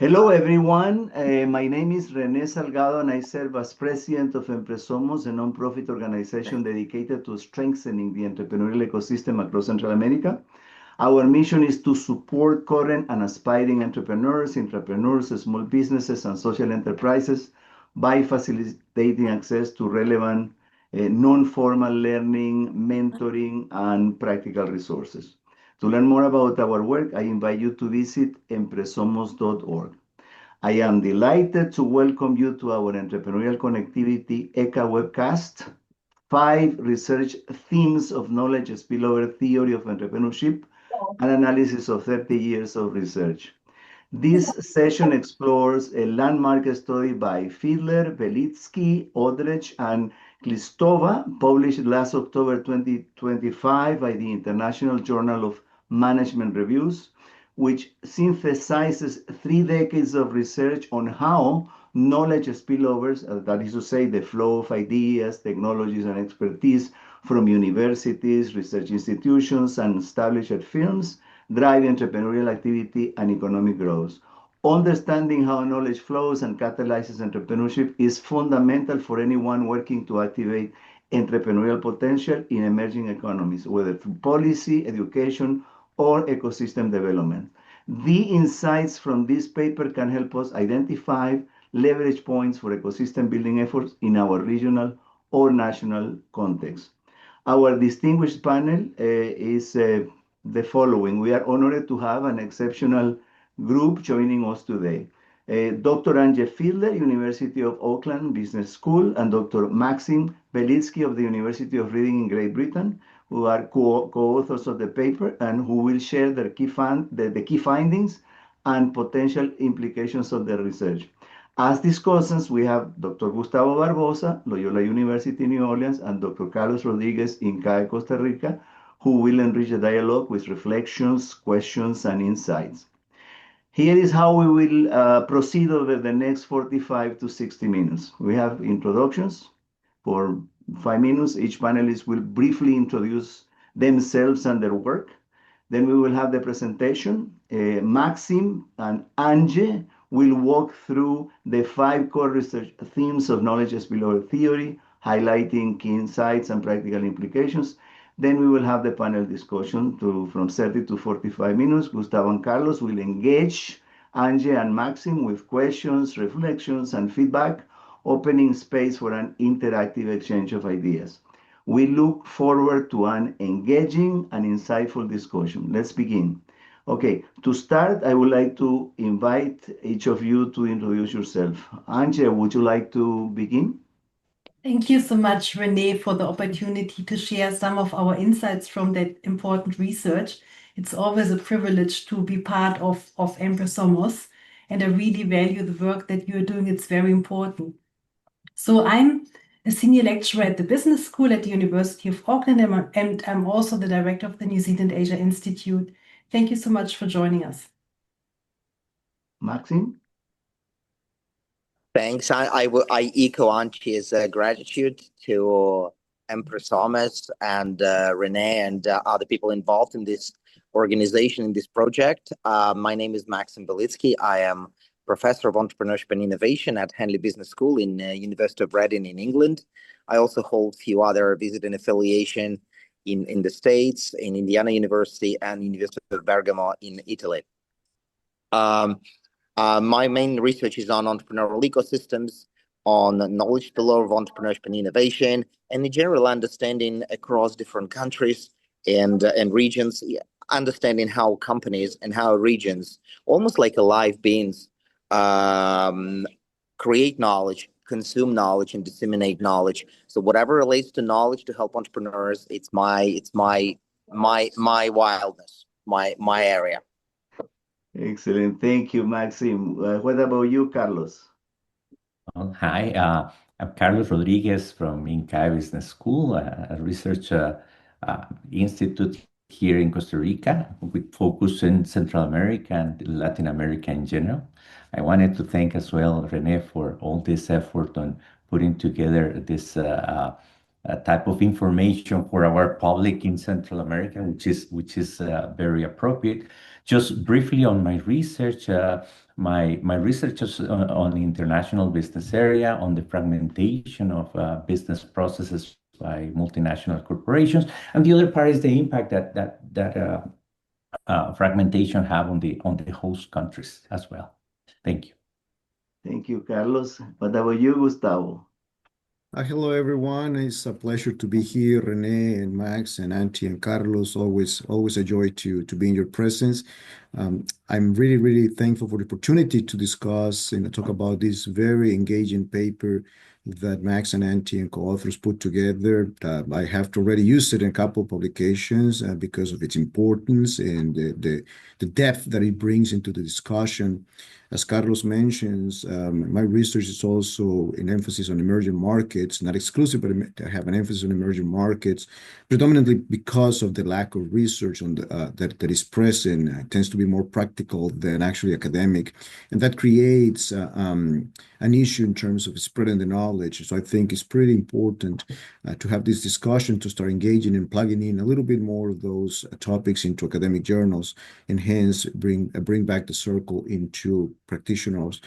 Hello, everyone. My name is René Salgado, and I serve as president of Empresomos, a nonprofit organization dedicated to strengthening the entrepreneurial ecosystem across Central America. Our mission is to support current and aspiring entrepreneurs, small businesses, and social enterprises by facilitating access to relevant non-formal learning, mentoring, and practical resources. To learn more about our work, I invite you to visit empresomos.org. I am delighted to welcome you to our Entrepreneurial Connectivity ECCA webcast, 5 research themes of knowledge spillover theory of entrepreneurship, an analysis of 30 years of research. This session explores a landmark study by Fiedler, Belitski, Audretsch, and Khlystova, published last October 2025 by the International Journal of Management Reviews, which synthesizes 3 decades of research on how knowledge spillovers, that is to say, the flow of ideas, technologies, and expertise from universities, research institutions, and established firms, drive entrepreneurial activity and economic growth. Understanding how knowledge flows and catalyzes entrepreneurship is fundamental for anyone working to activate entrepreneurial potential in emerging economies, whether through policy, education, or ecosystem development. The insights from this paper can help us identify leverage points for ecosystem building efforts in our regional or national context. Our distinguished panel is the following. We are honored to have an exceptional group joining us today. Dr. Antje Fiedler, University of Auckland Business School, and Dr. Maksim Belitski of the University of Reading in Great Britain, who are co-authors of the paper and who will share the key findings and potential implications of their research. As discussants, we have Dr. Gustavo Barbosa, Loyola University New Orleans, and Dr. Carlos Rodríguez, INCAE Costa Rica, who will enrich the dialogue with reflections, questions, and insights. Here is how we will proceed over the next 45 to 60 minutes. We have introductions for 5 minutes. Each panelist will briefly introduce themselves and their work. Then we will have the presentation. Maxim and Antje will walk through the 5 core research themes of knowledge spillover theory, highlighting key insights and practical implications. Then we will have the panel discussion from 30 to 45 minutes. Gustavo and Carlos will engage Antje and Maxim with questions, reflections, and feedback, opening space for an interactive exchange of ideas. We look forward to an engaging and insightful discussion. Let's begin. Okay, to start, I would like to invite each of you to introduce yourself. Antje, would you like to begin? Thank you so much, René, for the opportunity to share some of our insights from that important research. It's always a privilege to be part of Empresomos, and I really value the work that you're doing. It's very important. So I'm a senior lecturer at the Business School at the University of Auckland, and I'm also the director of the New Zealand Asia Institute. Thank you so much for joining us. Maxim? Thanks. I echo Antje's gratitude to Empresomos and René and other people involved in this organization, in this project. My name is Maksim Belitski. I am Professor of Entrepreneurship and Innovation at Henley Business School in University of Reading in England. I also hold a few other visiting affiliation in the States, in Indiana University and University of Bergamo in Italy. My main research is on entrepreneurial ecosystems, on knowledge below of entrepreneurship and innovation, and in general understanding across different countries and regions, understanding how companies and how regions, almost like alive beings, create knowledge, consume knowledge, and disseminate knowledge. So whatever relates to knowledge to help entrepreneurs, it's my wildness, my area. Excellent. Thank you, Maxim. What about you, Carlos? Hi, I'm Carlos Rodríguez from INCAE Business School, a research institute here in Costa Rica with focus in Central America and Latin America in general. I wanted to thank as well René for all this effort on putting together this type of information for our public in Central America, which is very appropriate. Just briefly on my research, my research is on the international business area, on the fragmentation of business processes by multinational corporations, and the other part is the impact that fragmentation have on the host countries as well. Thank you. Thank you, Carlos. What about you, Gustavo? Hello, everyone. It's a pleasure to be here, Rene and Max and Antje and Carlos. Always a joy to be in your presence. I'm really thankful for the opportunity to discuss and talk about this very engaging paper that Max and Antje and co-authors put together. I have already used it in a couple of publications because of its importance and the depth that it brings into the discussion. As Carlos mentions, my research is also an emphasis on emerging markets, not exclusive, but I have an emphasis on emerging markets, predominantly because of the lack of research on that is present. It tends to be more practical than actually academic, and that creates an issue in terms of spreading the knowledge. So I think it's pretty important to have this discussion, to start engaging and plugging in a little bit more of those topics into academic journals, and hence bring back the circle into practitioners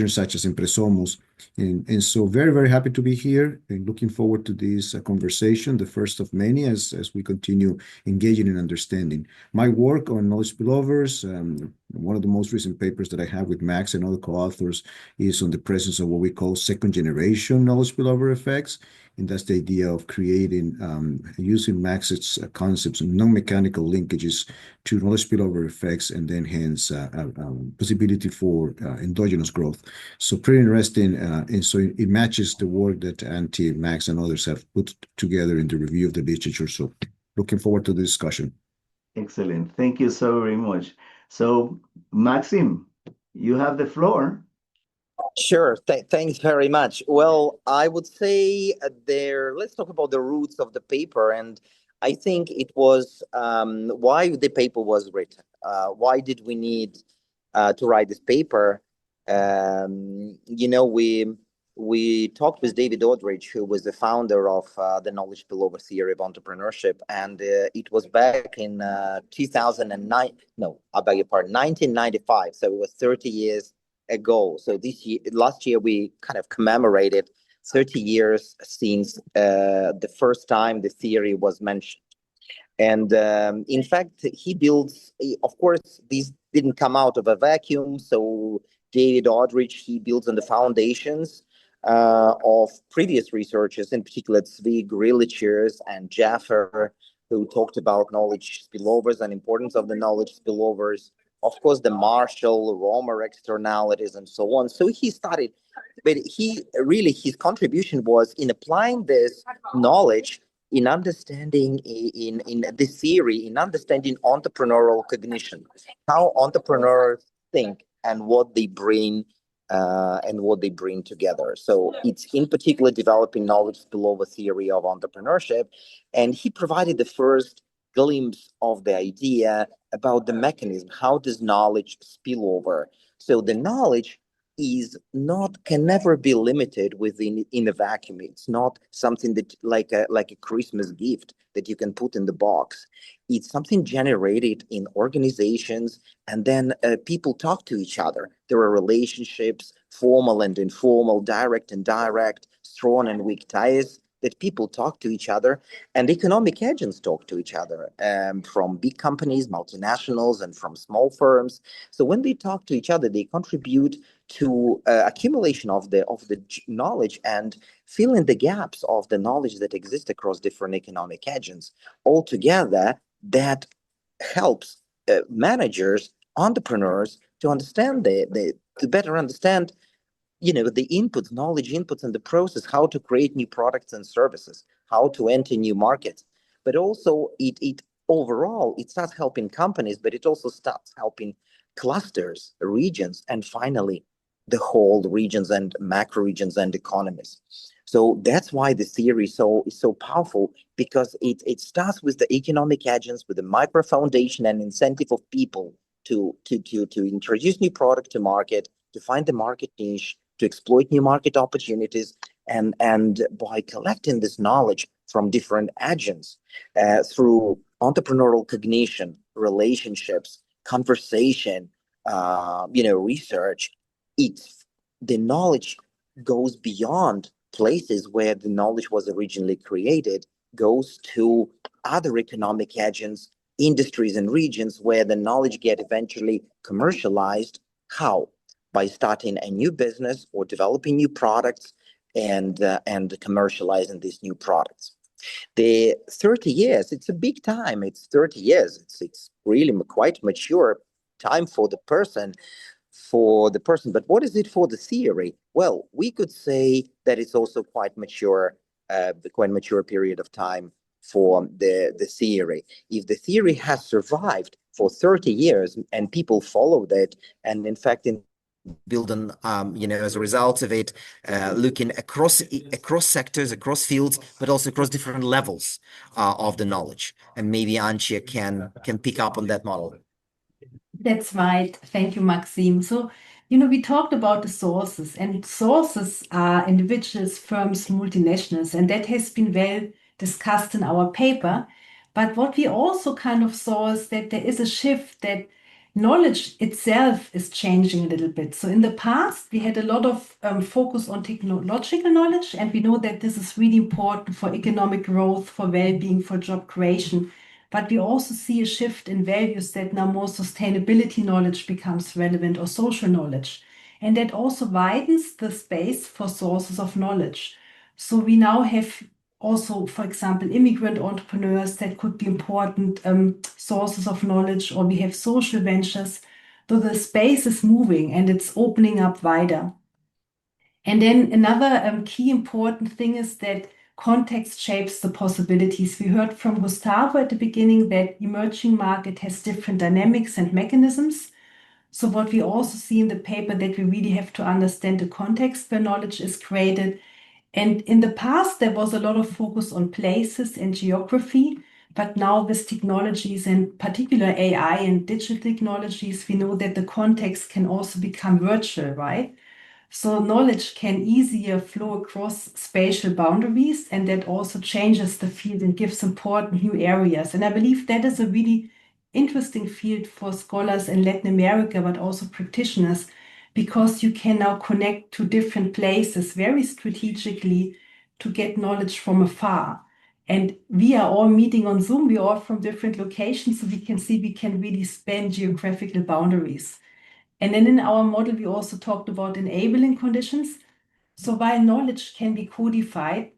such as Empresomos. And so very happy to be here and looking forward to this conversation, the first of many, as we continue engaging and understanding. My work on knowledge spillovers, one of the most recent papers that I have with Max and other co-authors is on the presence of what we call second generation knowledge spillover effects. And that's the idea of creating, using Max's concepts and non-mechanical linkages to knowledge spillover effects, and then hence possibility for endogenous growth. So pretty interesting. And so it matches the work that Antje, Max, and others have put together in the review of the literature. So looking forward to the discussion. Excellent. Thank you so very much. So, Maxim, you have the floor. Sure. Thanks very much. Well, I would say let's talk about the roots of the paper. And I think it was why the paper was written. Why did we need to write this paper? We talked with David Audretsch, who was the founder of the knowledge spillover theory of entrepreneurship. And it was back in 2009. No, I beg your pardon, 1995. So it was 30 years ago. So last year, we kind of commemorated 30 years since the first time the theory was mentioned. And in fact, he builds, of course, these didn't come out of a vacuum. So David Audretsch, he builds on the foundations of previous researchers, in particular Zvi Grilichers and Jaffer, who talked about knowledge spillovers and importance of the knowledge spillovers. Of course, the Marshall, Romer externalities, and so on. So he started, but his contribution was in applying this knowledge in understanding in this theory, in understanding entrepreneurial cognition, how entrepreneurs think and what they bring together. So it's in particular developing knowledge spillover theory of entrepreneurship, and he provided the first glimpse of the idea about the mechanism. How does knowledge spill over? So the knowledge can never be limited in a vacuum. It's not something that like a Christmas gift that you can put in the box. It's something generated in organizations, and then people talk to each other. There are relationships, formal and informal, direct and indirect, strong and weak ties, that people talk to each other, and economic agents talk to each other, from big companies, multinationals, and from small firms. So when they talk to each other, they contribute to accumulation of the knowledge and fill in the gaps of the knowledge that exist across different economic agents. Altogether, that helps managers, entrepreneurs to understand to better understand the inputs, knowledge inputs in the process, how to create new products and services, how to enter new markets. But also it overall, it starts helping companies, but it also starts helping clusters, regions, and finally the whole regions and macro regions and economies. So that's why the theory is so powerful, because it starts with the economic agents, with the micro foundation and incentive of people to introduce new product to market, to find the market niche, to exploit new market opportunities, and by collecting this knowledge, from different agents through entrepreneurial cognition, relationships, conversation, research. The knowledge goes beyond places where the knowledge was originally created, goes to other economic agents, industries and regions where the knowledge get eventually commercialized. How? By starting a new business or developing new products and commercializing these new products. The 30 years, it's a big time. It's 30 years. It's really quite mature time for the person. But what is it for the theory? Well, we could say that it's also quite mature period of time for the theory. If the theory has survived for 30 years and people followed it, and in fact in building, as a result of it, looking across sectors, across fields, but also across different levels of the knowledge. And maybe Antje can pick up on that model. That's right. Thank you, Maxim. So, we talked about the sources, and sources are individuals, firms, multinationals, and that has been well discussed in our paper. But what we also kind of saw is that there is a shift, that knowledge itself is changing a little bit. So in the past, we had a lot of focus on technological knowledge, and we know that this is really important for economic growth, for well-being, for job creation. But we also see a shift in values, that now more sustainability knowledge becomes relevant, or social knowledge. And that also widens the space for sources of knowledge. So we now have also, for example, immigrant entrepreneurs that could be important sources of knowledge, or we have social ventures. So the space is moving and it's opening up wider. And then another key important thing is that context shapes the possibilities. We heard from Gustavo at the beginning that emerging market has different dynamics and mechanisms. So what we also see in the paper, that we really have to understand the context where knowledge is created. And in the past, there was a lot of focus on places and geography, but now with technologies, and particular AI and digital technologies, we know that the context can also become virtual, right? So knowledge can easier flow across spatial boundaries, and that also changes the field and gives important new areas. And I believe that is a really interesting field for scholars in Latin America, but also practitioners, because you can now connect to different places very strategically to get knowledge from afar. And we are all meeting on Zoom, we are all from different locations, so we can see we can really span geographical boundaries. And then in our model, we also talked about enabling conditions. So while knowledge can be codified,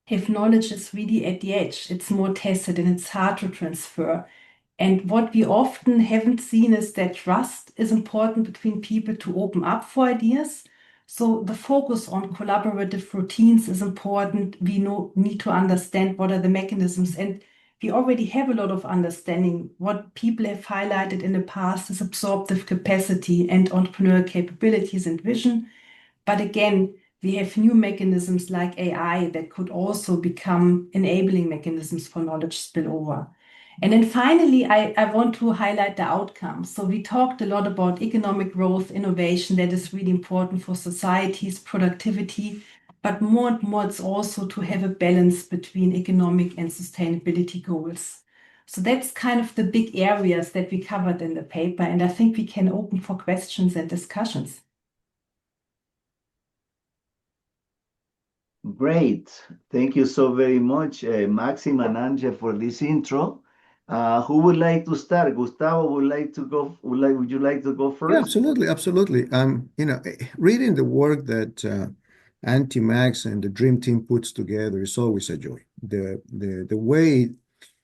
if knowledge is really at the edge, it's more tested and it's hard to transfer. And what we often haven't seen is that trust is important between people to open up for ideas. So the focus on collaborative routines is important. We need to understand what are the mechanisms, and we already have a lot of understanding. What people have highlighted in the past is absorptive capacity and entrepreneurial capabilities and vision. But again, we have new mechanisms like AI that could also become enabling mechanisms for knowledge spillover. And then finally, I want to highlight the outcomes. So we talked a lot about economic growth, innovation, that is really important for societies, productivity, but more and more it's also to have a balance between economic and sustainability goals. So that's kind of the big areas that we covered in the paper, and I think we can open for questions and discussions. Great. Thank you so very much, Maxim and Antje, for this intro. Who would like to start? Gustavo would you like to go first? Yeah, absolutely. Reading the work that Antje, Max, and the Dream Team puts together is always a joy. The way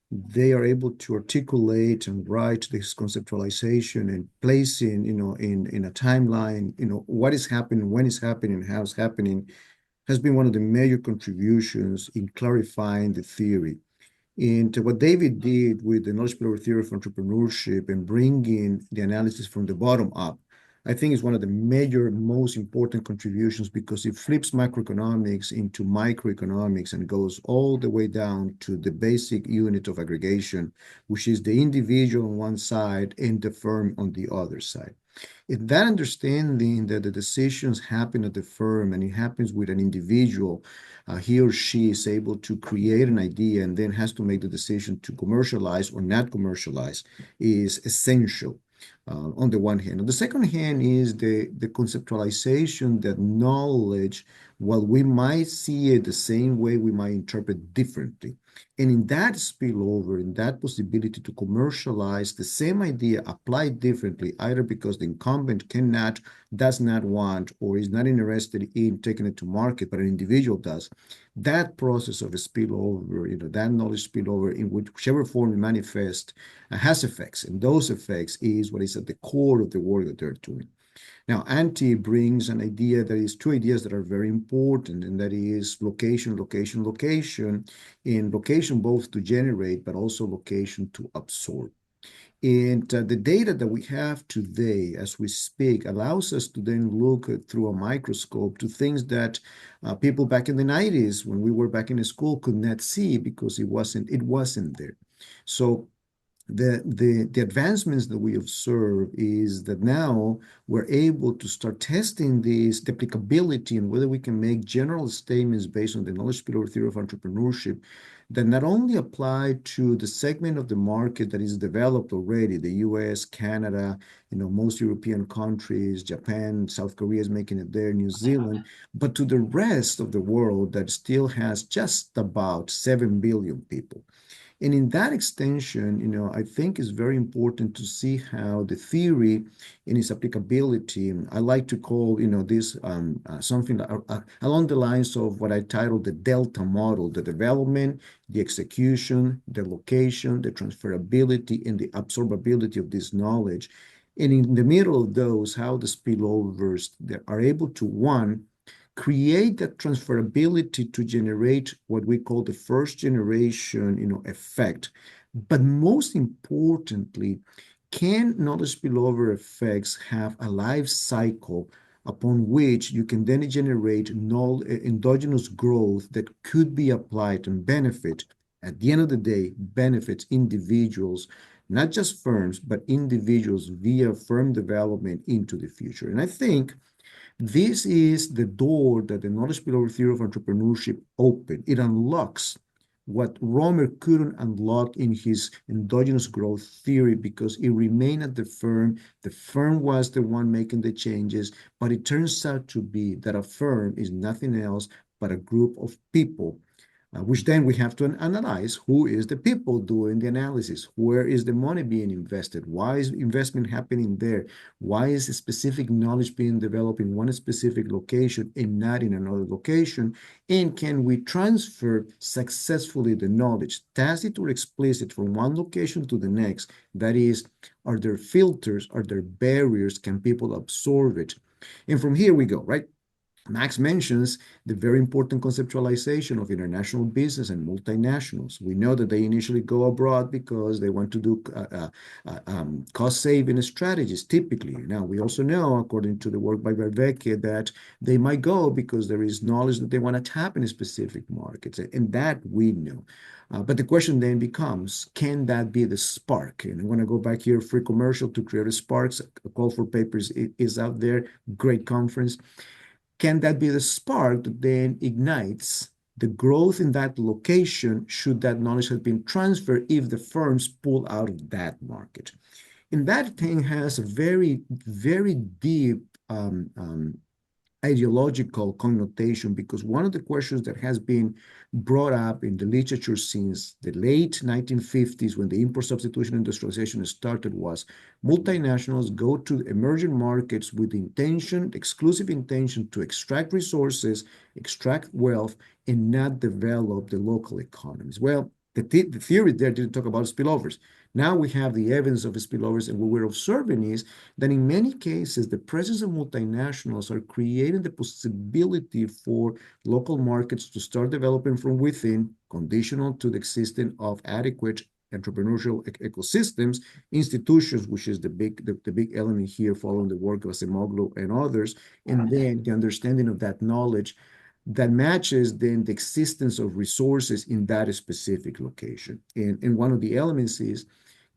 they are able to articulate and write this conceptualization and placing, in a timeline, what is happening, when it's happening, how it's happening, has been one of the major contributions in clarifying the theory. And what David did with the knowledge spillover theory of entrepreneurship and bringing the analysis from the bottom up, I think is one of the major, most important contributions, because it flips macroeconomics into microeconomics and goes all the way down to the basic unit of aggregation, which is the individual on one side and the firm on the other side. If that understanding that the decisions happen at the firm and it happens with an individual, he or she is able to create an idea and then has to make the decision to commercialize or not commercialize is essential. On the one hand. On the second hand is the conceptualization that knowledge, while we might see it the same way, we might interpret differently. And in that spillover, in that possibility to commercialize the same idea applied differently, either because the incumbent does not want, or is not interested in taking it to market, but an individual does, that process of a spillover, that knowledge spillover in whichever form it manifests, has effects. And those effects is what is at the core of the work that they're doing. Now, Antje brings an idea that is two ideas that are very important, and that is location, location, location, and location both to generate, but also location to absorb. And the data that we have today, as we speak, allows us to then look through a microscope to things that people back in the 90s, when we were back in school, could not see because it wasn't there. So the advancements that we observe is that now we're able to start testing the applicability and whether we can make general statements based on the knowledge spillover theory of entrepreneurship that not only apply to the segment of the market that is developed already, the US, Canada, most European countries, Japan, South Korea is making it there, New Zealand, but to the rest of the world that still has just about 7 billion people. And in that extension, I think it's very important to see how the theory and its applicability, I like to call, this something along the lines of what I titled the Delta model, the development, the execution, the location, the transferability, and the absorbability of this knowledge. And in the middle of those, how the spillovers are able to, one, create that transferability to generate what we call the first generation, effect. But most importantly, can knowledge spillover effects have a life cycle upon which you can then generate endogenous growth that could be applied and benefit, at the end of the day, benefits individuals, not just firms, but individuals via firm development into the future. And I think this is the door that the knowledge spillover theory of entrepreneurship opened. It unlocks what Romer couldn't unlock in his endogenous growth theory because it remained at the firm. The firm was the one making the changes, but it turns out to be that a firm is nothing else but a group of people, which then we have to analyze who is the people doing the analysis, where is the money being invested, why is investment happening there, why is a specific knowledge being developed in one specific location and not in another location, and can we transfer successfully the knowledge, tacit or explicit, from one location to the next? That is, are there filters, are there barriers, can people absorb it? And from here we go, right? Max mentions the very important conceptualization of international business and multinationals. We know that they initially go abroad because they want to do cost-saving strategies, typically. Now, we also know, according to the work by Verveke, that they might go because there is knowledge that they want to tap in specific markets, and that we know. But the question then becomes, can that be the spark? And I'm going to go back here, free commercial to Creative Sparks. A call for papers is out there. Great conference. Can that be the spark that then ignites the growth in that location should that knowledge have been transferred if the firms pull out of that market? And that thing has a very, very deep ideological connotation, because one of the questions that has been brought up in the literature since the late 1950s, when the import substitution industrialization started, was multinationals go to emerging markets with intention, exclusive intention, to extract resources, extract wealth, and not develop the local economies. Well, the theory there didn't talk about spillovers. Now we have the evidence of spillovers, and what we're observing is that in many cases, the presence of multinationals are creating the possibility for local markets to start developing from within, conditional to the existence of adequate entrepreneurial ecosystems, institutions, which is the big element here, following the work of Acemoglu and others, and then the understanding of that knowledge that matches then the existence of resources in that specific location. And one of the elements is,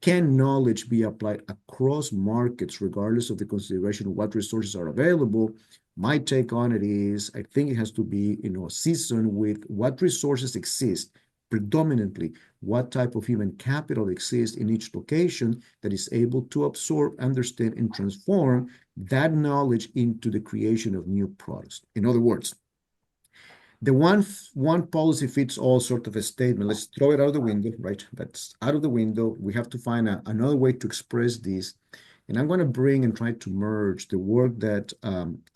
Can knowledge be applied across markets, regardless of the consideration of what resources are available? My take on it is, I think it has to be, seasoned with what resources exist, predominantly what type of human capital exists in each location that is able to absorb, understand, and transform that knowledge into the creation of new products. In other words, the one policy fits all sort of a statement. Let's throw it out of the window, right? That's out of the window. We have to find another way to express this. And I'm going to bring and try to merge the work that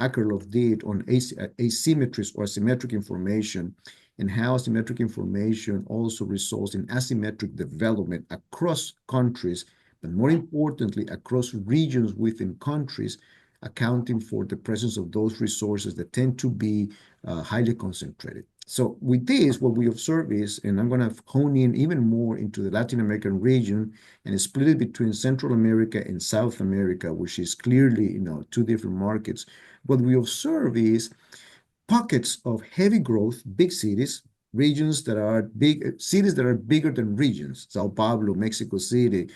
Akerlof did on asymmetries or asymmetric information, and how asymmetric information also results in asymmetric development across countries, but more importantly, across regions within countries, accounting for the presence of those resources that tend to be highly concentrated. So with this, what we observe is, and I'm going to hone in even more into the Latin American region and split it between Central America and South America, which is clearly, two different markets. What we observe is pockets of heavy growth, big cities, regions that are big, cities that are bigger than regions. Sao Paulo, Mexico City,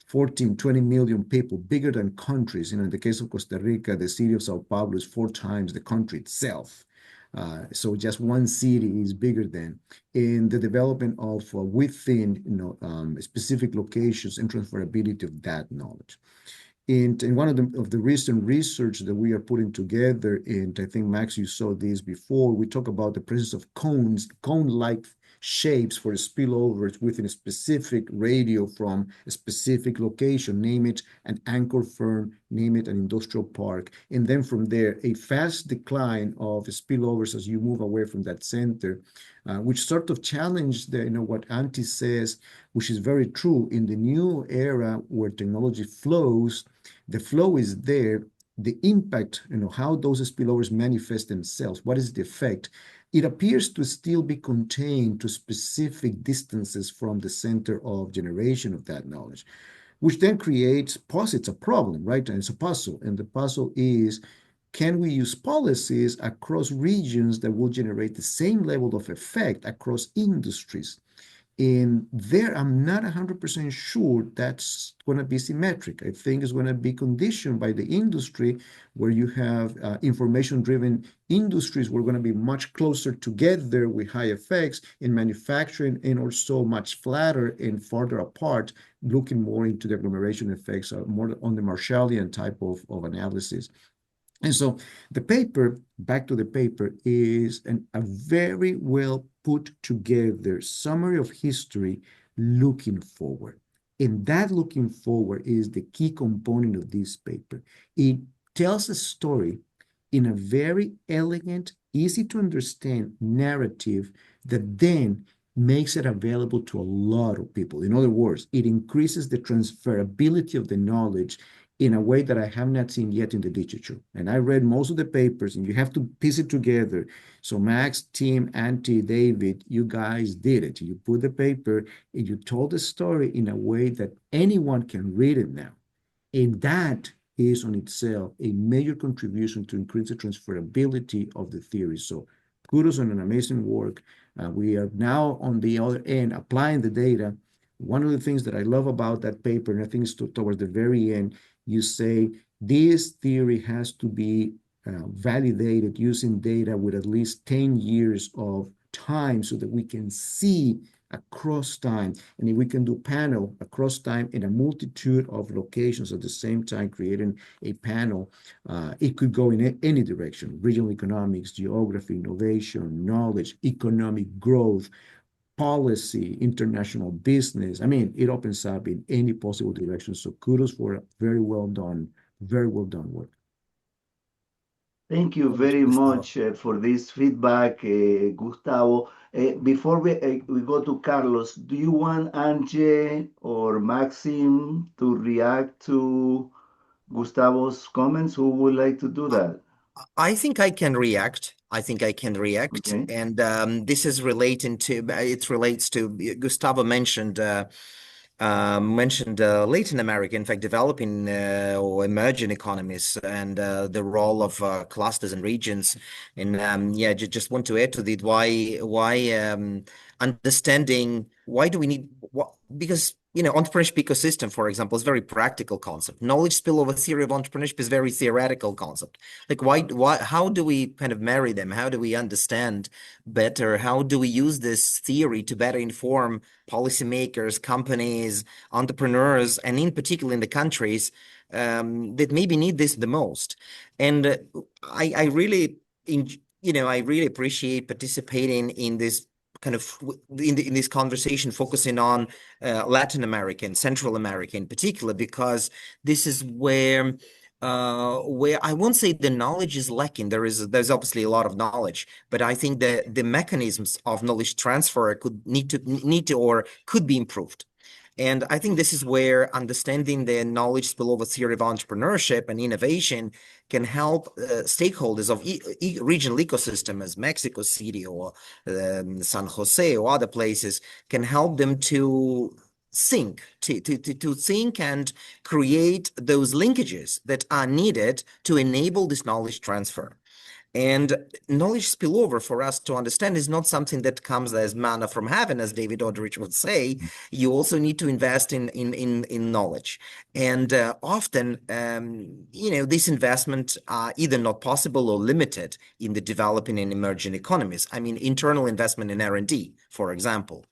14, 20 million people, bigger than countries. In the case of Costa Rica, the city of Sao Paulo is 4 times the country itself. So just one city is bigger than. In the development of within specific locations and transferability of that knowledge. In one of the recent research that we are putting together, and I think, Max, you saw this before, we talk about the presence of cones, cone-like shapes for spillovers within a specific radio from a specific location, name it an anchor firm, name it an industrial park. And then from there, a fast decline of spillovers as you move away from that center, which sort of challenged what Antje says, which is very true. In the new era where technology flows, the flow is there. The impact, how those spillovers manifest themselves, what is the effect? It appears to still be contained to specific distances from the center of generation of that knowledge, which then posits a problem, right? And it's a puzzle. And the puzzle is, can we use policies across regions that will generate the same level of effect across industries? And there, I'm not 100% sure that's going to be symmetric. I think it's going to be conditioned by the industry, where you have information-driven industries. We're going to be much closer together with high effects in manufacturing, and also much flatter and farther apart, looking more into the agglomeration effects, more on the Marshallian type of analysis. And so the paper, back to the paper, is a very well put together summary of history looking forward. And that looking forward is the key component of this paper. It tells a story in a very elegant, easy to understand narrative that then makes it available to a lot of people. In other words, it increases the transferability of the knowledge in a way that I have not seen yet in the literature. And I read most of the papers, and you have to piece it together. So Max, Tim, Antje, David, you guys did it. You put the paper and you told the story in a way that anyone can read it now. And that is on itself a major contribution to increase the transferability of the theory. So kudos on an amazing work. We are now on the other end applying the data. One of the things that I love about that paper, and I think it's towards the very end, you say this theory has to be validated using data with at least 10 years of time, so that we can see across time. And if we can do panel across time in a multitude of locations at the same time, creating a panel, it could go in any direction: regional economics, geography, innovation, knowledge, economic growth, policy, international business. I mean, it opens up in any possible direction. So kudos for a very well done work. Thank you very much for this feedback, Gustavo. Before we go to Carlos, do you want Antje or Maxim to react to Gustavo's comments? Who would like to do that? I think I can react. Okay. And this is relating to, it relates to, Gustavo mentioned Latin America, in fact, developing or emerging economies, and the role of clusters and regions. And just want to add to that, why understanding, why do we need, because entrepreneurship ecosystem, for example, is a very practical concept. Knowledge spillover theory of entrepreneurship is a very theoretical concept. Like how do we kind of marry them? How do we understand better? How do we use this theory to better inform policymakers, companies, entrepreneurs, and in particular in the countries that maybe need this the most? And I really appreciate participating in this kind of in this conversation, focusing on Latin America and Central America in particular, because this is where I won't say the knowledge is lacking. There's obviously a lot of knowledge, but I think the mechanisms of knowledge transfer could could be improved. And I think this is where understanding the knowledge spillover theory of entrepreneurship and innovation can help stakeholders of regional ecosystem as Mexico City or San Jose or other places, can help them to think and create those linkages that are needed to enable this knowledge transfer. And knowledge spillover, for us to understand, is not something that comes as manna from heaven, as David Audretsch would say. You also need to invest in knowledge. And often, this investment are either not possible or limited in the developing and emerging economies. I mean, internal investment in R&D, for example.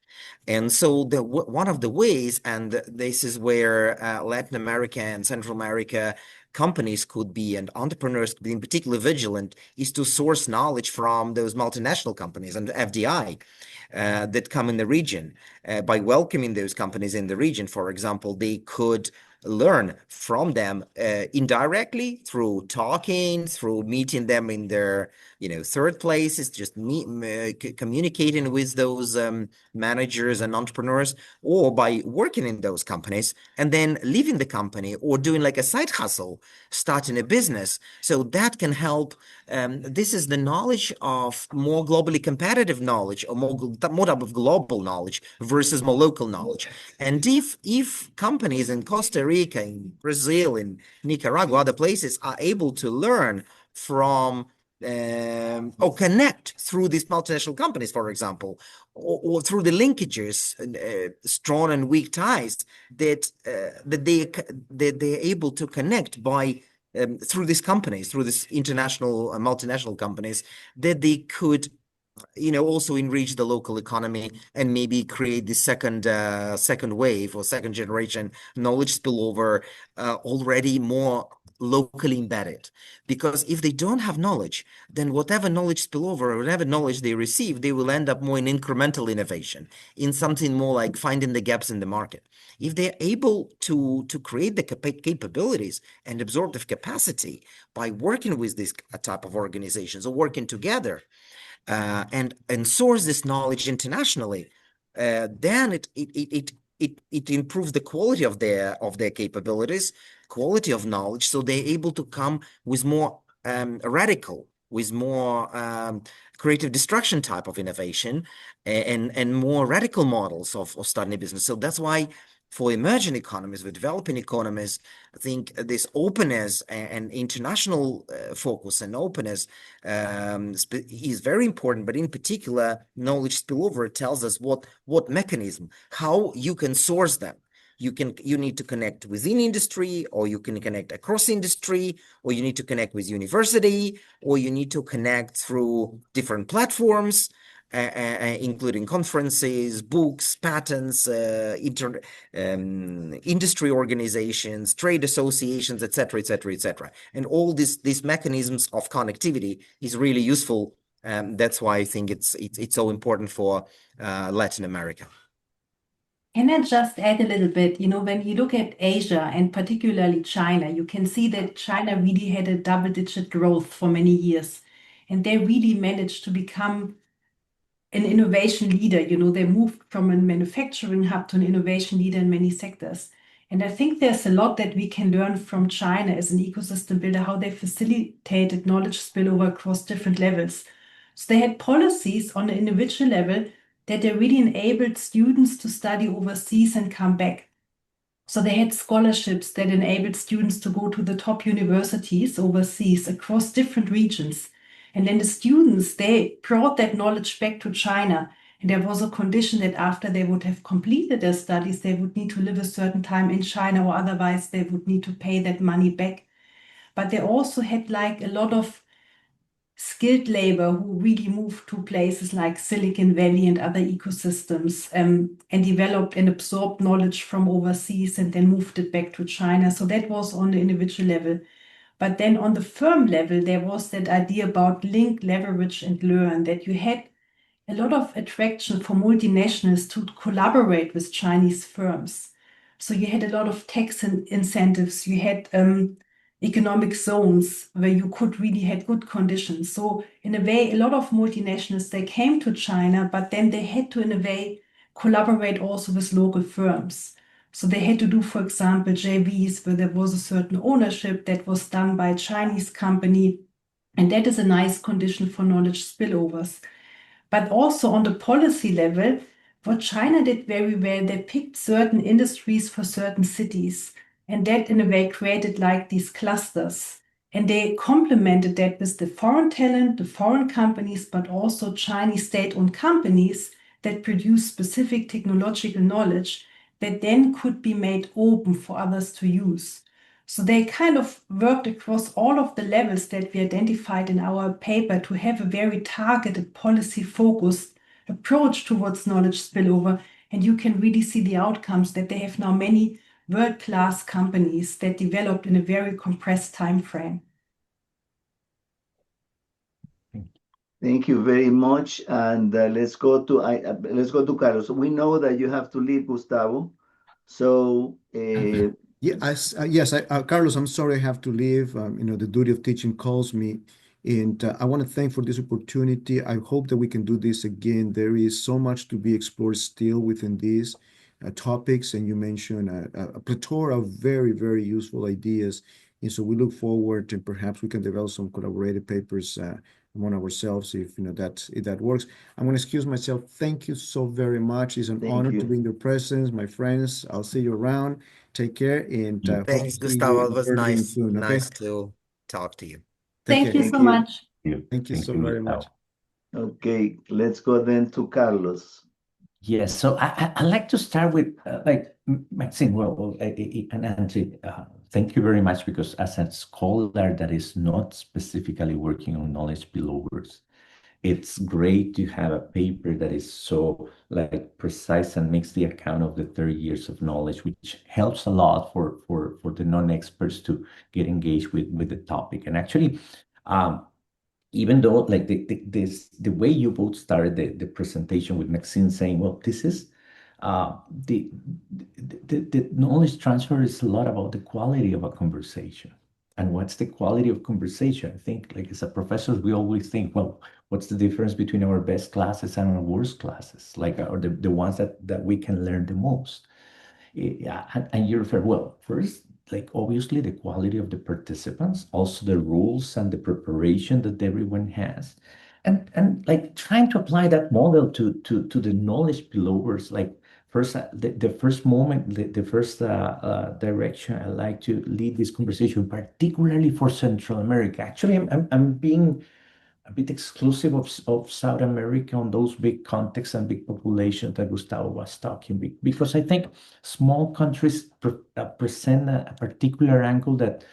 And so one of the ways, and this is where Latin America and Central America companies could be, and entrepreneurs could be in particular vigilant, is to source knowledge from those multinational companies and FDI that come in the region. By welcoming those companies in the region, for example, they could learn from them indirectly through talking, through meeting them in their third places, just communicating with those managers and entrepreneurs, or by working in those companies and then leaving the company or doing like a side hustle, starting a business. So that can help. This is the knowledge of more globally competitive knowledge, or more type of global knowledge versus more local knowledge. And if companies in Costa Rica, in Brazil, in Nicaragua, other places are able to learn from or connect through these multinational companies, for example, or through the linkages, strong and weak ties that they're able to connect by through these companies, through these international multinational companies, that they could also enrich the local economy and maybe create the second wave or second generation knowledge spillover already more locally embedded. Because if they don't have knowledge, then whatever knowledge spillover or whatever knowledge they receive, they will end up more in incremental innovation, in something more like finding the gaps in the market. If they're able to create the capabilities and absorptive capacity by working with this type of organizations or working together, and source this knowledge internationally, then it improves the quality of their capabilities, quality of knowledge, so they're able to come with more radical, with more creative destruction type of innovation, and more radical models of starting a business. So that's why for emerging economies, for developing economies, I think this openness and international focus and openness is very important. But in particular, knowledge spillover tells us what mechanism, how you can source them. You need to connect within industry, or you can connect across industry, or you need to connect with university, or you need to connect through different platforms, including conferences, books, patents, industry organizations, trade associations, etc., etc., etc. And all these mechanisms of connectivity is really useful. That's why I think it's so important for Latin America. Can I just add a little bit? When you look at Asia and particularly China, you can see that China really had a double-digit growth for many years, and they really managed to become an innovation leader. They moved from a manufacturing hub to an innovation leader in many sectors. And I think there's a lot that we can learn from China as an ecosystem builder, how they facilitated knowledge spillover across different levels. So they had policies on an individual level that they really enabled students to study overseas and come back. So they had scholarships that enabled students to go to the top universities overseas across different regions. And then the students, they brought that knowledge back to China. And there was a condition that after they would have completed their studies, they would need to live a certain time in China, or otherwise they would need to pay that money back. But they also had like a lot of skilled labor who really moved to places like Silicon Valley and other ecosystems, and developed and absorbed knowledge from overseas and then moved it back to China. So that was on the individual level. But then on the firm level, there was that idea about link, leverage, and learn, that you had a lot of attraction for multinationals to collaborate with Chinese firms. So you had a lot of tax incentives, you had economic zones where you could really had good conditions. So in a way, a lot of multinationals, they came to China, but then they had to, in a way, collaborate also with local firms. So they had to do, for example, JVs where there was a certain ownership that was done by a Chinese company. And that is a nice condition for knowledge spillovers. But also on the policy level, what China did very well, they picked certain industries for certain cities. And that in a way created like these clusters. And they complemented that with the foreign talent, the foreign companies, but also Chinese state-owned companies that produce specific technological knowledge that then could be made open for others to use. So they kind of worked across all of the levels that we identified in our paper to have a very targeted, policy-focused approach towards knowledge spillover. And you can really see the outcomes that they have now many world-class companies that developed in a very compressed time frame. Thank you very much. And let's go to Carlos. We know that you have to leave, Gustavo. So Yes, Carlos, I'm sorry I have to leave. The duty of teaching calls me, and I want to thank for this opportunity. I hope that we can do this again. There is so much to be explored still within these topics, and you mentioned a plethora of very, very useful ideas. And so we look forward, and perhaps we can develop some collaborative papers among ourselves if that works. I'm going to excuse myself. Thank you so very much. It's an honor to be in your presence, my friends. I'll see you around. Take care, and hope to Thanks, see Gustavo. you It was early and nice, soon. Okay. nice to talk to you. Thank you so much. Thank you so very much. Okay, let's go then to Carlos. Yes, so I'd like to start with Maxim. And Antje, thank you very much, because as a scholar that is not specifically working on knowledge spillovers, it's great to have a paper that is so precise and makes the account of the 30 years of knowledge, which helps a lot for the non-experts to get engaged with the topic. And actually, even though the way you both started the presentation with Maxim saying, well, this is the knowledge transfer is a lot about the quality of a conversation. And what's the quality of conversation? I think as a professor, we always think, well, what's the difference between our best classes and our worst classes, or the ones that we can learn the most? Yeah, and you refer, well, first, obviously the quality of the participants, also the rules and the preparation that everyone has, and trying to apply that model to the knowledge spillovers. First, the first moment, the first direction I like to lead this conversation, particularly for Central America. Actually, I'm being a bit exclusive of South America on those big contexts and big populations that Gustavo was talking, because I think small countries present a particular angle that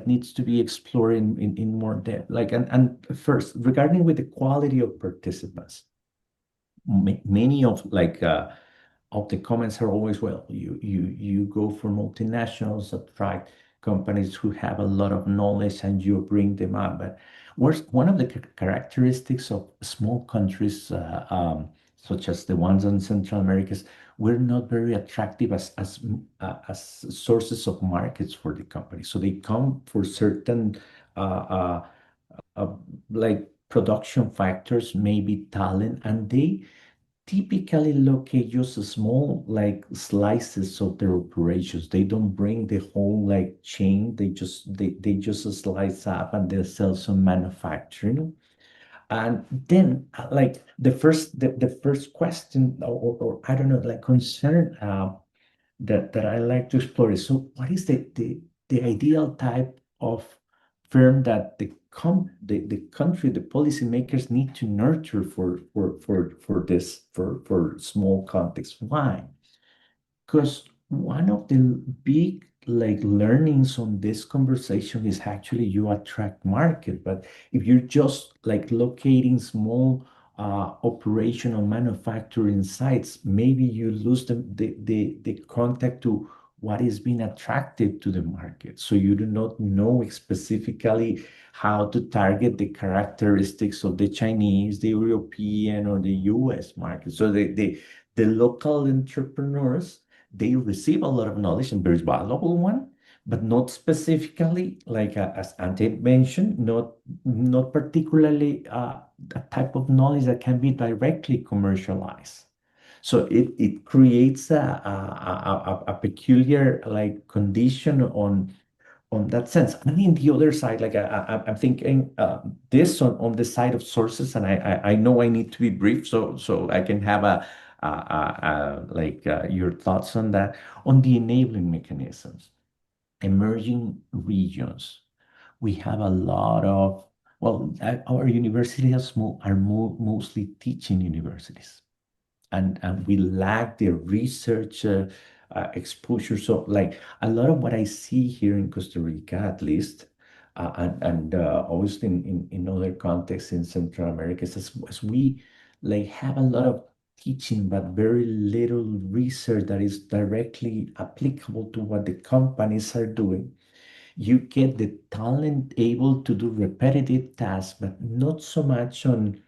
needs to be explored in more depth. And first, regarding with the quality of participants, many of the comments are always, well, you go for multinationals, attract companies who have a lot of knowledge, and you bring them up. But one of the characteristics of small countries, such as the ones in Central America, we're not very attractive as sources of markets for the company. So they come for certain production factors, maybe talent, and they typically locate just small slices of their operations. They don't bring the whole chain. They just slice up and they sell some manufacturing. And then the first question, or I don't know, concern that I like to explore is, so what is the ideal type of firm that the country, the policymakers need to nurture for small context. Why? Because one of the big learnings on this conversation is actually you attract market, but if you're just locating small operational manufacturing sites, maybe you lose the contact to what is being attractive to the market. So you do not know specifically how to target the characteristics of the Chinese, the European, or the US market. So the local entrepreneurs, they receive a lot of knowledge and very valuable one, but not specifically, as Antje mentioned, not particularly a type of knowledge that can be directly commercialized. So it creates a peculiar condition on that sense. And in the other side, I'm thinking this on the side of sources, and I know I need to be brief, so I can have your thoughts on that, on the enabling mechanisms, emerging regions. We have a lot of, our universities are mostly teaching universities, and we lack the research exposure. So a lot of what I see here in Costa Rica, at least, and obviously in other contexts in Central America, is as we have a lot of teaching, but very little research that is directly applicable to what the companies are doing. You get the talent able to do repetitive tasks, but not so much on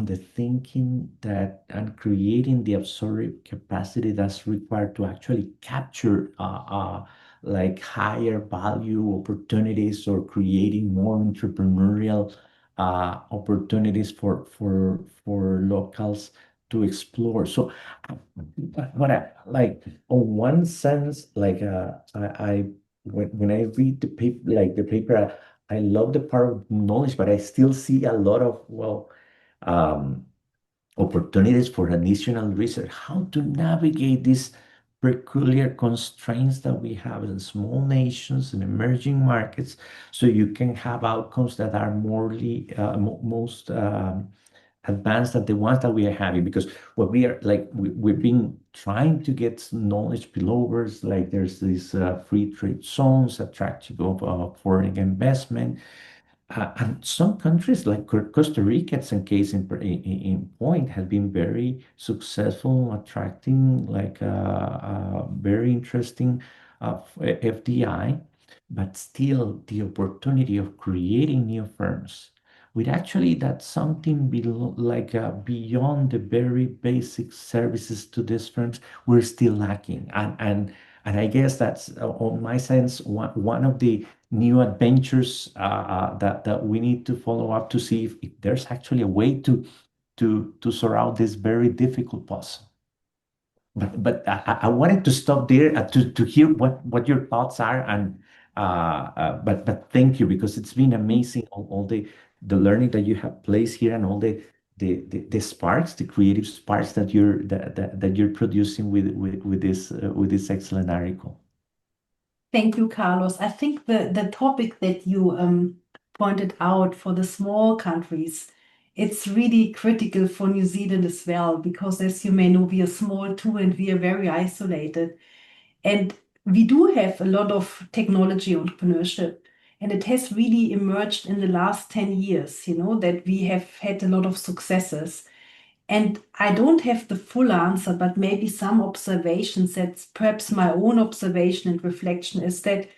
the thinking that and creating the absorptive capacity that's required to actually capture higher value opportunities or creating more entrepreneurial opportunities for locals to explore. So what I on one sense, when I read the paper, I love the part of knowledge, but I still see a lot of opportunities for additional research, how to navigate these peculiar constraints that we have in small nations and emerging markets, so you can have outcomes that are most advanced than the ones that we are having. Because what we are we've been trying to get knowledge spillovers, there's these free trade zones attractive of foreign investment. And some countries like Costa Rica, in some case in point, have been very successful attracting very interesting FDI, but still the opportunity of creating new firms with actually that's something beyond the very basic services to these firms, we're still lacking. And I guess that's, on my sense, one of the new adventures that we need to follow up to see if there's actually a way to sort out this very difficult puzzle. But I wanted to stop there to hear what your thoughts are, and but thank you, because it's been amazing, all the learning that you have placed here, and all the sparks, the creative sparks that you're producing with this excellent article. Thank you, Carlos. I think the topic that you pointed out for the small countries, it's really critical for New Zealand as well, because as you may know, we are small too, and we are very isolated. And we do have a lot of technology entrepreneurship, and it has really emerged in the last 10 years, that we have had a lot of successes. And I don't have the full answer, but maybe some observations, that's perhaps my own observation and reflection, is that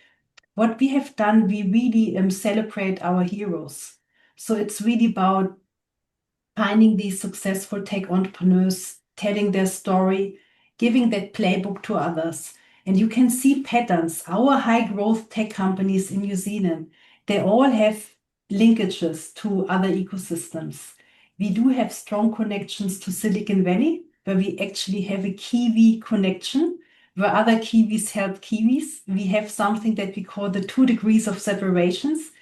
what we have done, we really celebrate our heroes. So it's really about finding these successful tech entrepreneurs, telling their story, giving that playbook to others. And you can see patterns. Our high growth tech companies in New Zealand, they all have linkages to other ecosystems. We do have strong connections to Silicon Valley, where we actually have a Kiwi connection, where other Kiwis help Kiwis. We have something that we call the 2 degrees of separations,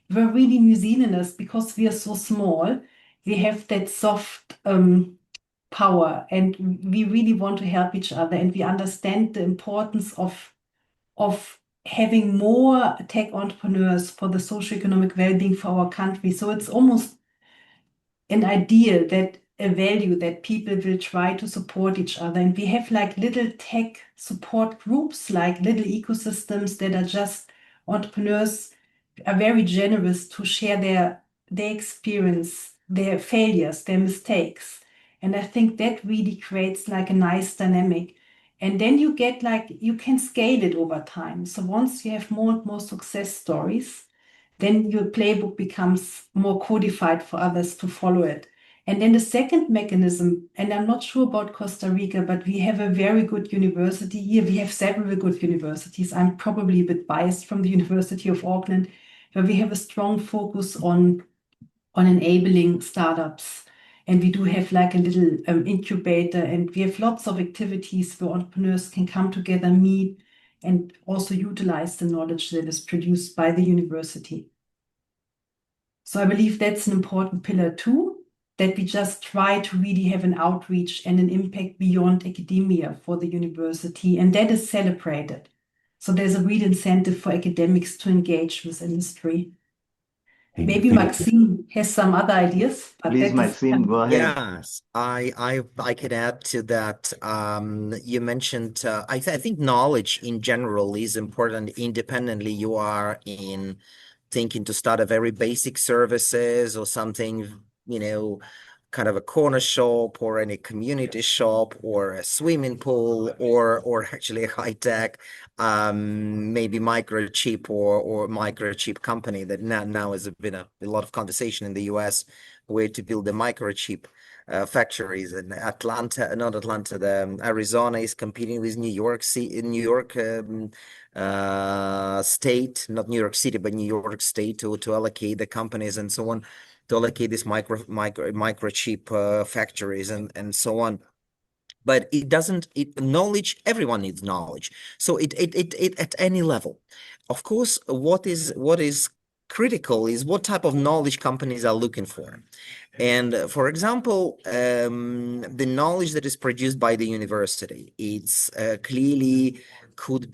where really New Zealanders, because we are so small, we have that soft power, and we really want to help each other, and we understand the importance of having more tech entrepreneurs for the socioeconomic well-being for our country. So it's almost an ideal, that a value that people will try to support each other. And we have like little tech support groups, like little ecosystems that are just entrepreneurs are very generous to share their experience, their failures, their mistakes. And I think that really creates like a nice dynamic. And then you get like, you can scale it over time. So once you have more and more success stories, then your playbook becomes more codified for others to follow it. And then the second mechanism, and I'm not sure about Costa Rica, but we have a very good university here. We have several good universities. I'm probably a bit biased from the University of Auckland, where we have a strong focus on enabling startups. And we do have like a little incubator, and we have lots of activities where entrepreneurs can come together, meet, and also utilize the knowledge that is produced by the university. So I believe that's an important pillar too, that we just try to really have an outreach and an impact beyond academia for the university, and that is celebrated. So there's a real incentive for academics to engage with industry. Maybe Maxim has some other ideas, but Please, that is Maxim, go ahead. Yes, I could add to that. You mentioned, I think knowledge in general is important independently. You are in thinking to start a very basic services or something, kind of a corner shop or any community shop or a swimming pool or actually a high tech, maybe microchip or microchip company that now has been a lot of conversation in the US where to build the microchip factories in Atlanta, not Atlanta, Arizona is competing with New York City, New York State, not New York City, but New York State to allocate the companies and so on, to allocate these microchip factories and so on. But knowledge, everyone needs knowledge. So it at any level. Of course, what is critical is what type of knowledge companies are looking for. And for example, the knowledge that is produced by the university, it's clearly could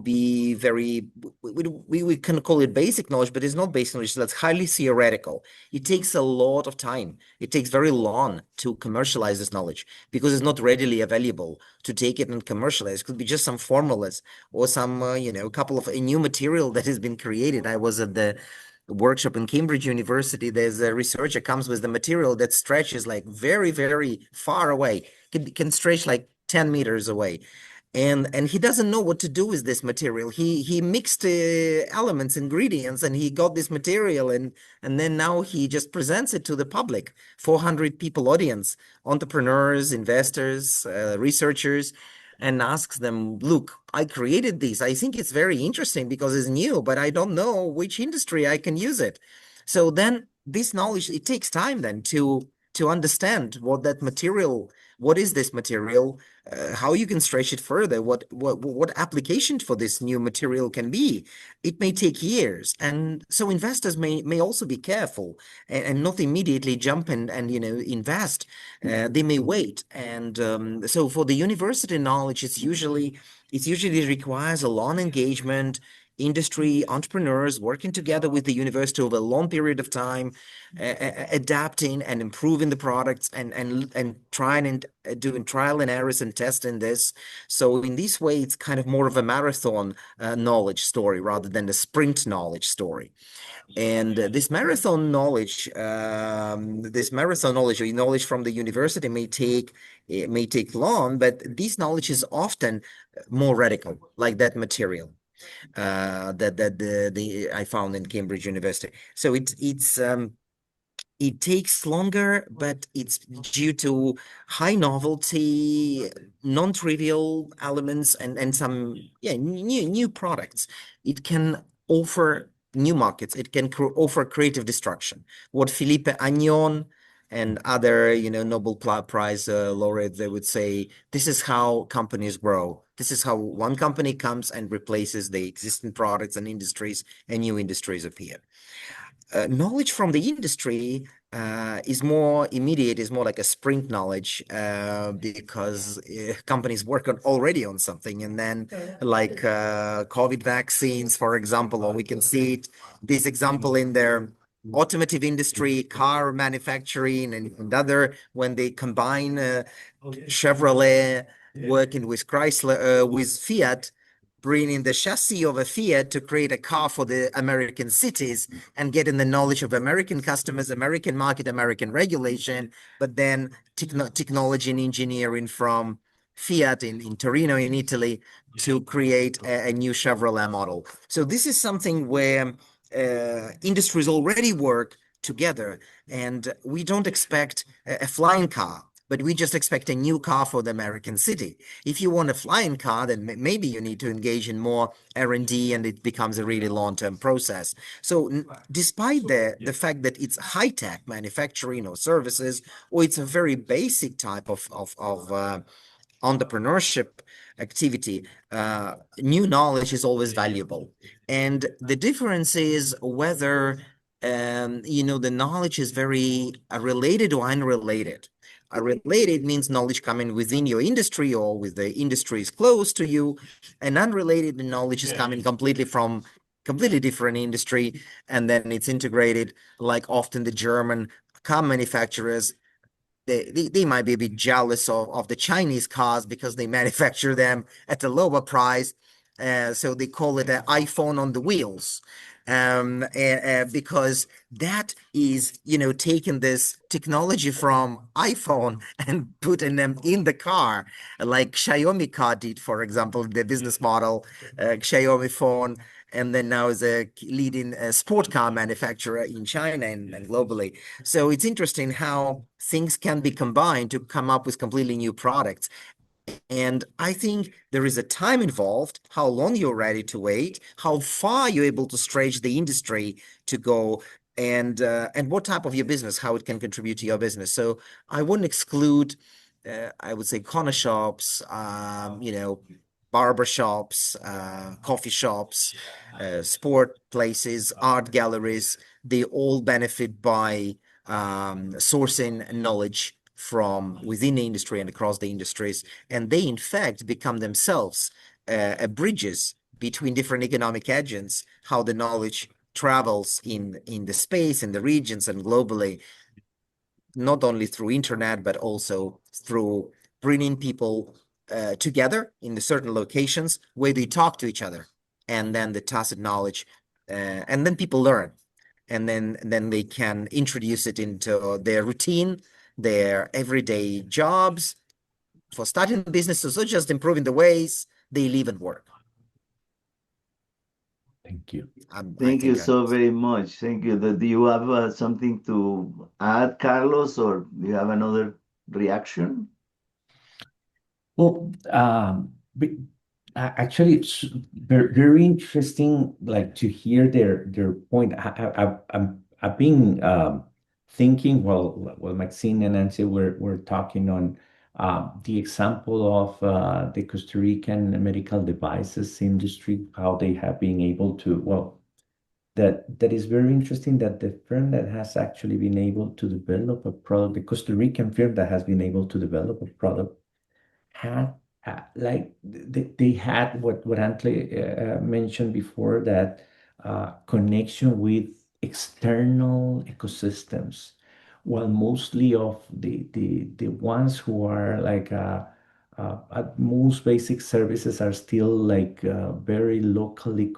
be very, we can call it basic knowledge, but it's not basic knowledge. That's highly theoretical. It takes a lot of time. It takes very long to commercialize this knowledge because it's not readily available to take it and commercialize. It could be just some formulas or some, a couple of a new material that has been created. I was at the workshop in Cambridge University. There's a researcher comes with the material that stretches like very, very far away. Can stretch like 10 meters away. And he doesn't know what to do with this material. He mixed elements, ingredients, and he got this material, and then now he just presents it to the public, 400 people audience, entrepreneurs, investors, researchers, and asks them, look, I created this. I think it's very interesting because it's new, but I don't know which industry I can use it. So then this knowledge, it takes time then to understand what is this material, how you can stretch it further, what application for this new material can be. It may take years, and so investors may also be careful and not immediately jump and invest. They may wait, and so for the university knowledge, it usually requires a long engagement. Industry entrepreneurs working together with the university over a long period of time, adapting and improving the products and trying and doing trial and errors and testing this. So in this way, it's kind of more of a marathon knowledge story rather than the sprint knowledge story. And this marathon knowledge or knowledge from the university may take long, but this knowledge is often more radical, like that material that I found in Cambridge University. So it takes longer, but it's due to high novelty, non-trivial elements, and some new products. It can offer new markets. It can offer creative destruction. What Felipe Agnon and other Nobel Prize laureates, they would say, this is how companies grow. This is how one company comes and replaces the existing products and industries, and new industries appear. Knowledge from the industry is more immediate, is more like a sprint knowledge, because companies work already on something. And then like COVID vaccines, for example, or we can see this example in their automotive industry, car manufacturing, and other, when they combine Chevrolet working with Chrysler, with Fiat, bringing the chassis of a Fiat to create a car for the American cities and getting the knowledge of American customers, American market, American regulation, but then technology and engineering from Fiat in Torino, in Italy, to create a new Chevrolet model. So this is something where industries already work together, and we don't expect a flying car, but we just expect a new car for the American city. If you want a flying car, then maybe you need to engage in more R&D, and it becomes a really long-term process. So despite the fact that it's high-tech manufacturing or services, or it's a very basic type of entrepreneurship activity, new knowledge is always valuable. And the difference is whether the knowledge is very related or unrelated. Related means knowledge coming within your industry or with the industries close to you, and unrelated knowledge is coming completely from completely different industry, and then it's integrated. Like often the German car manufacturers, they might be a bit jealous of the Chinese cars because they manufacture them at a lower price. So they call it an iPhone on the wheels. Because that is, taking this technology from iPhone and putting them in the car, like Xiaomi car did, for example, the business model, Xiaomi phone, and then now is a leading sport car manufacturer in China and globally. So it's interesting how things can be combined to come up with completely new products. And I think there is a time involved, how long you're ready to wait, how far you're able to stretch the industry to go, and what type of your business, how it can contribute to your business. So I wouldn't exclude, I would say, corner shops, barber shops, coffee shops, sport places, art galleries. They all benefit by sourcing knowledge from within the industry and across the industries, and they in fact become themselves bridges between different economic agents, how the knowledge travels in the space, in the regions, and globally, not only through internet, but also through bringing people together in the certain locations where they talk to each other, and then the tacit knowledge, and then people learn, and then they can introduce it into their routine, their everyday jobs, for starting businesses, or just improving the ways they live and work. Thank you. Thank you so very much. Thank you. Do you have something to add, Carlos, or do you have another reaction? Well, actually, it's very interesting, like to hear their point. I've been thinking while Maxim and Antje were talking on the example of the Costa Rican medical devices industry, how they have been able to, that is very interesting, that the firm that has actually been able to develop a product, the Costa Rican firm that has been able to develop a product, had like they had what Antje mentioned before, that connection with external ecosystems, while mostly of the ones who are like at most basic services are still like very locally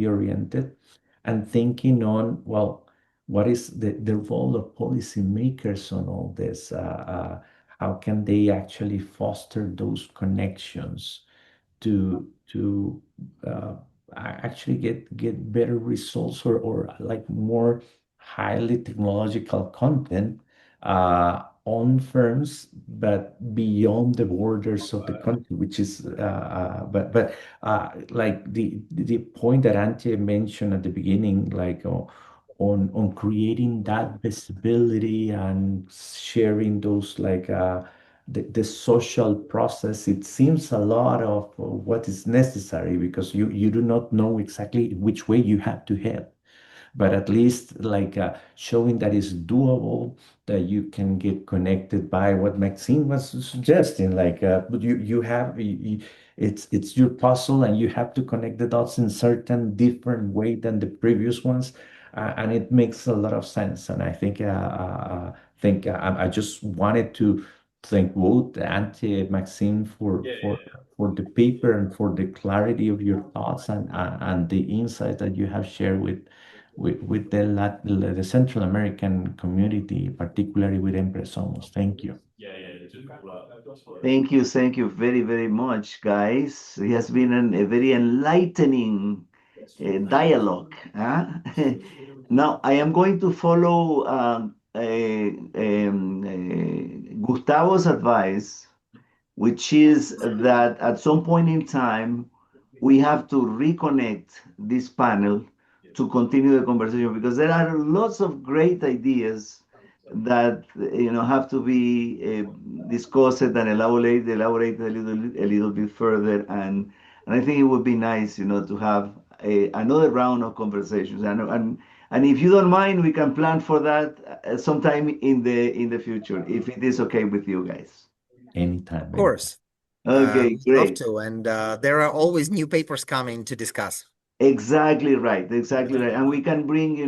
oriented, and thinking on, well, what is the role of policymakers on all this? How can they actually foster those connections to actually get better results, or like more highly technological content on firms, but beyond the borders of the country, which is but like the point that Antje mentioned at the beginning, like on creating that visibility and sharing those, like the social process. It seems a lot of what is necessary, because you do not know exactly which way you have to head. but at least like showing that it's doable, that you can get connected by what Maxime was suggesting. Like, but it's your puzzle, and you have to connect the dots in certain different way than the previous ones, and it makes a lot of sense. And I think I just wanted to thank both Antje, Maxime for the paper and for the clarity of your thoughts and the insight that you have shared with the Central American community, particularly with Empresomos. Thank you. Thank you very, very much, guys. It has been a very enlightening dialogue. Huh? Now, I am going to follow Gustavo's advice, which is that at some point in time, we have to reconnect this panel to continue the conversation, because there are lots of great ideas that have to be discussed and elaborated a little bit further, and I think it would be nice to have another round of conversations, and if you don't mind, we can plan for that sometime in the future, if it is okay with you guys. Anytime. Of course. Okay, We'd love great. to, and there are always new papers coming to discuss. Exactly right. And we can bring,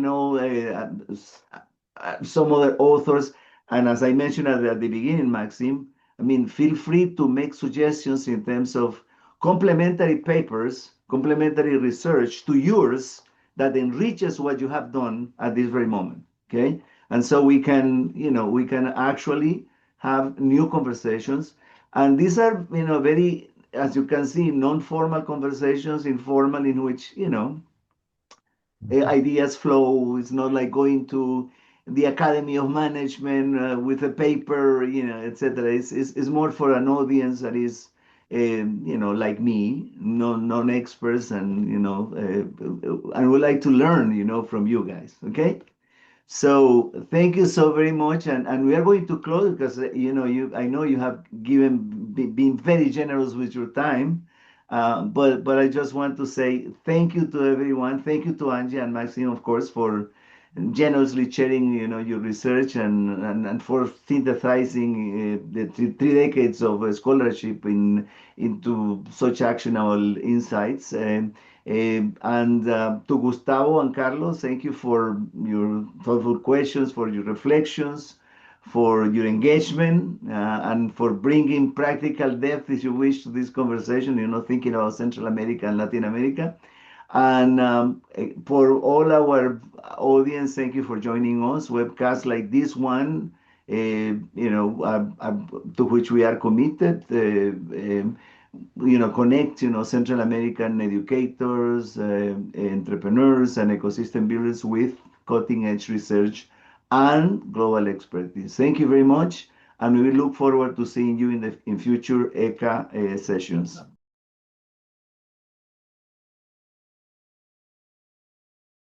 some other authors. And as I mentioned at the beginning, Maxim, I mean, feel free to make suggestions in terms of complementary papers, complementary research to yours that enriches what you have done at this very moment. Okay. And so we can actually have new conversations. And these are, very, as you can see, non-formal conversations, informal, in which, ideas flow. It's not like going to the Academy of Management with a paper, etc. It's more for an audience that is, like me, non-experts, and, and would like to learn, from you guys. Okay. So thank you so very much, and we are going to close because I know you have been very generous with your time, but I just want to say thank you to everyone. Thank you to Angie and Maxime, of course, for generously sharing your research and for synthesizing the three decades of scholarship into such actionable insights. And to Gustavo and Carlos, thank you for your thoughtful questions, for your reflections, for your engagement, and for bringing practical depth, if you wish, to this conversation, thinking about Central America and Latin America. And for all our audience, thank you for joining us. Webcasts like this one, to which we are committed. Connect, Central American educators, entrepreneurs, and ecosystem builders with cutting-edge research and global expertise. Thank you very much, and we look forward to seeing you in future ECCA sessions.